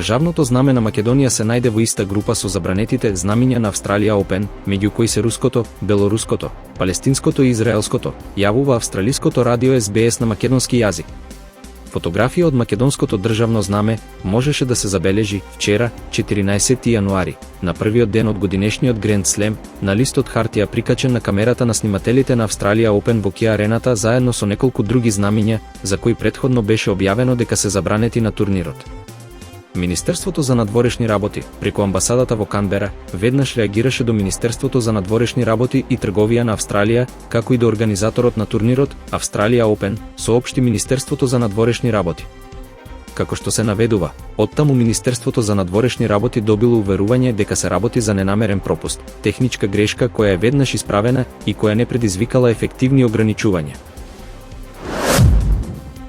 Државното знаме на Македонија се најде во иста група со забранетите знамиња на Австралија Open, меѓу кои се руското, белоруското, палестинското и израелското, јавува австралиското радио СБС на македонски јазик. Фотографија од македонското државно знаме можеше да се забележи вчера, 14 јануари, на првиот ден од годинешниот Гренд Слем, на лист од хартија прикачен на камерата на снимателите на Австралија Open во Kia арената заедно со неколку други знамиња, за кои претходно беше објавено дека се забранети на турнирот. Министерството за надворешни работи, преку амбасадата во Канбера, веднаш реагираше до Министерството за надворешни работи и трговија на Австралија, како и до организаторот на турнирот, Австралија Open, соопшти Министерството за надворешни работи. Како што се наведува, оттаму Министерството за надворешни работи добило уверување дека се работи за ненамерен пропуст, техничка грешка која е веднаш исправена и која не предизвикала ефективни ограничувања.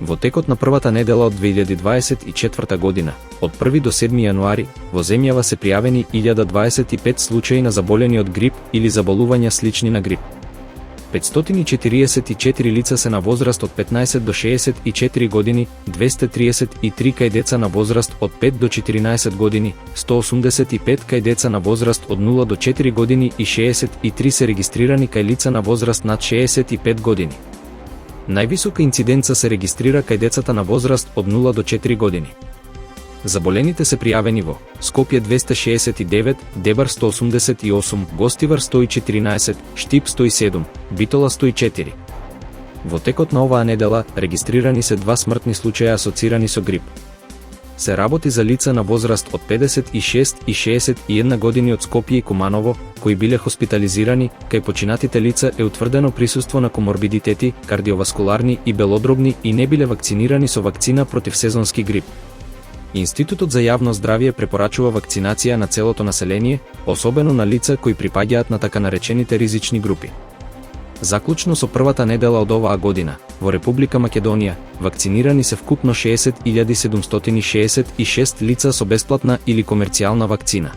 Во текот на првата недела од 2024 година, од 1 до 7 јануари, во земјава се пријавени 1025 случаи на заболени од грип или заболувања слични на грип. 544 лица се на возраст од 15 до 64 години, 233 кај деца на возраст од 5 до 14 години, 185 кај деца на возраст од 0 до 4 години и 63 се регистрирани кај лица на возраст над 65 години. Највисока инциденца се регистрира кај децата на возраст од 0 до 4 години. Заболените се пријавени во Скопје 269, Дебар 188, Гостивар 114, Штип 107, Битола 104. Во текот на оваа недела регистрирани се 2 смртни случаја асоцирани со грип. Се работи за лица на возраст од 56 и 61 години од Скопје и Куманово, кои биле хоспитализирани, кај починатите лица е утврдено присуство на коморбидитети, кардиоваскуларни и белодробни и не биле вакцинирани со вакцина против сезонски грип. Институтот за јавно здравје препорачува вакцинација на целото население, особено на лица кои припаѓаат на така наречените ризични групи. Заклучно со првата недела од оваа година, во Република Македонија, вакцинирани се вкупно 60.766 лица со бесплатна или комерцијална вакцина.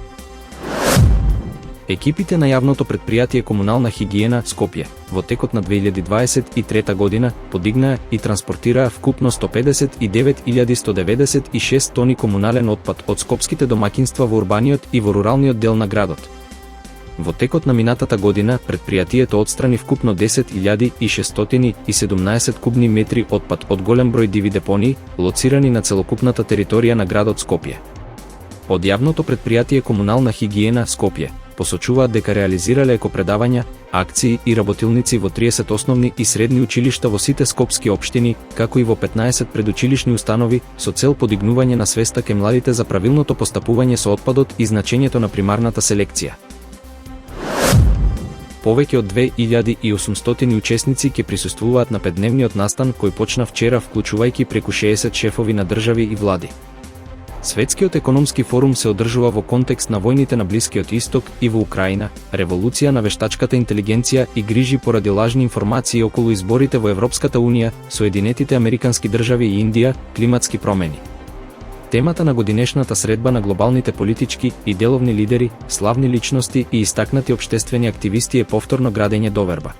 Екипите на јавното предпријатие Комунална хигиена Скопје, во текот на 2023 година, подигнаа и транспортираа вкупно 159.196 тони комунален отпад од скопските домаќинства во урбаниот и во руралниот дел на градот. Во текот на минатата година, предпријатието отстрани вкупно 10.617 кубни метри отпад од голем број диви депонии, лоцирани на целокупната територија на градот Скопје. Од јавното предпријатие Комунална хигиена Скопје посочуваат дека реализирале екопредавања, акции и работилници во 30 основни и средни училишта во сите скопски општини, како и во 15 предучилишни установи, со цел подигнување на свеста кај младите за правилното постапување со отпадот и значењето на примарната селекција. Повеќе од 2800 учесници ќе присуствуваат на 5-дневниот настан кој почна вчера, вклучувајќи преку 60 шефови на држави и влади. Светскиот економски форум се одржува во контекст на војните на Блискиот Исток и во Украина, револуција на вештачката интелигенција и грижи поради лажни информации околу изборите во Европската Унија, Соединетите Американски држави и Индија, климатски промени. Темата на годинешната средба на глобалните политички и деловни лидери, славни личности и истакнати општествени активисти е повторно градење доверба.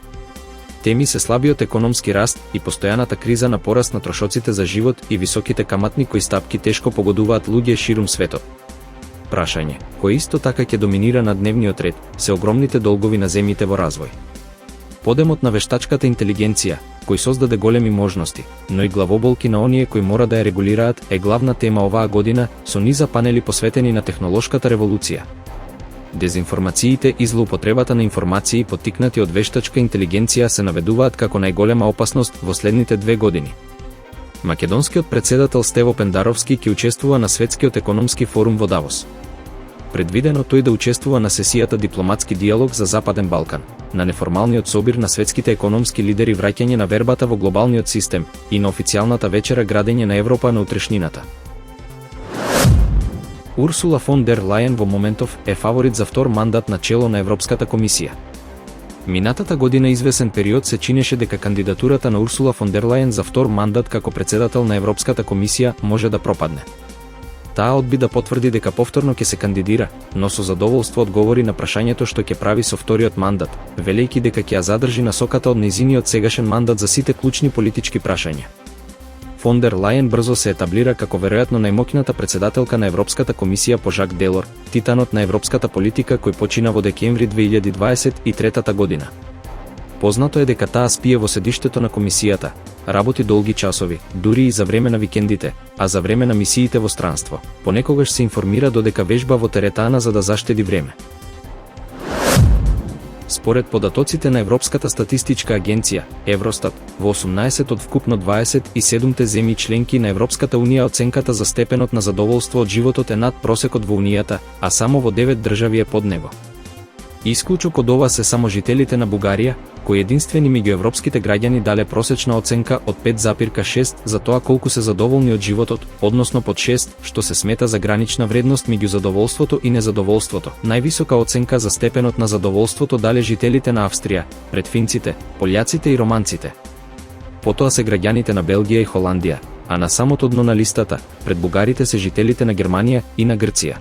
Теми се слабиот економски раст и постојаната криза на пораст на трошоците за живот и високите каматни кои стапки тешко погодуваат луѓе ширум светот. Прашање, кој исто така ќе доминира на дневниот ред, се огромните долгови на земјите во развој. Подемот на вештачката интелигенција, кој создаде големи можности, но и главоболки на оние кои мора да ја регулираат, е главна тема оваа година со низа панели посветени на технолошката револуција. Дезинформациите и злоупотребата на информации поттикнати од вештачка интелигенција се наведуваат како најголема опасност во следните 2 години. Македонскиот председател Стево Пендаровски ќе учествува на Светскиот економски форум во Давос. Предвидено тој да учествува на сесијата Дипломатски диалог за Западен Балкан, на неформалниот собир на светските економски лидери враќање на вербата во глобалниот систем и на официјалната вечера градење на Европа на утрешнината. Урсула фон дер Лајен во моментов е фаворит за втор мандат на чело на Европската комисија. Минатата година извесен период се чинеше дека кандидатурата на Урсула фон дер Лајен за втор мандат како председател на Европската комисија може да пропадне. Таа одби да потврди дека повторно ќе се кандидира, но со задоволство одговори на прашањето што ќе прави со вториот мандат, велејќи дека ќе ја задржи насоката од нејзиниот сегашен мандат за сите клучни политички прашања. фон дер Лајен брзо се етаблира како веројатно најмоќната председателка на Европската комисија по Жак Делор, титанот на европската политика кој почина во декември 2023 година. Познато е дека таа спие во седиштето на комисијата, работи долги часови, дури и за време на викендите, а за време на мисиите во странство, понекогаш се информира додека вежба во теретана за да заштеди време. Според податоците на Европската статистичка агенција, Евростат, во 18 од вкупно 27 земји членки на Европската унија оценката за степенот на задоволство од животот е над просекот во унијата, а само во 9 држави е под него. Исклучок од ова се само жителите на Бугарија, кои единствени меѓу европските граѓани дале просечна оценка од 5,6 за тоа колку се задоволни од животот, односно под 6, што се смета за гранична вредност меѓу задоволството и незадоволството. Највисока оценка за степенот на задоволството дале жителите на Австрија, пред финците, пољаците и романците. Потоа се граѓаните на Белгија и Холандија, а на самото дно на листата, пред бугарите се жителите на Германија и на Грција.